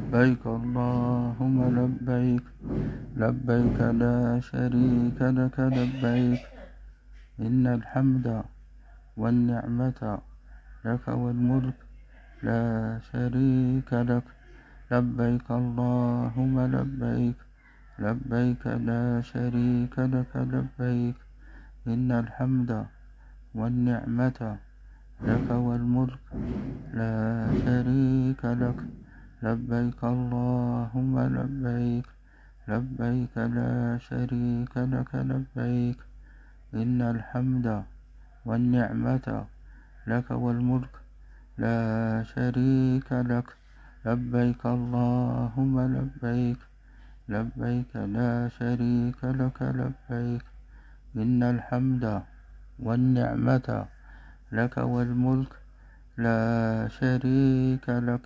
لبيك اللهم لبيك لبيك لا شريك لك لبيك إن الحمد والنعمة لك والملك لا شريك لك لبيك اللهم لبيك لبيك لا شريك لك لبيك إن الحمد والنعمة لك والملك لا شريك لك لبيك اللهم لبيك لبيك لا شريك لك لبيك إن الحمد والنعمة لك والملك لا شريك لك لبيك اللهم لبيك لبيك لا شريك لك لبيك إن الحمد والنعمة لك والملك لا شريك لك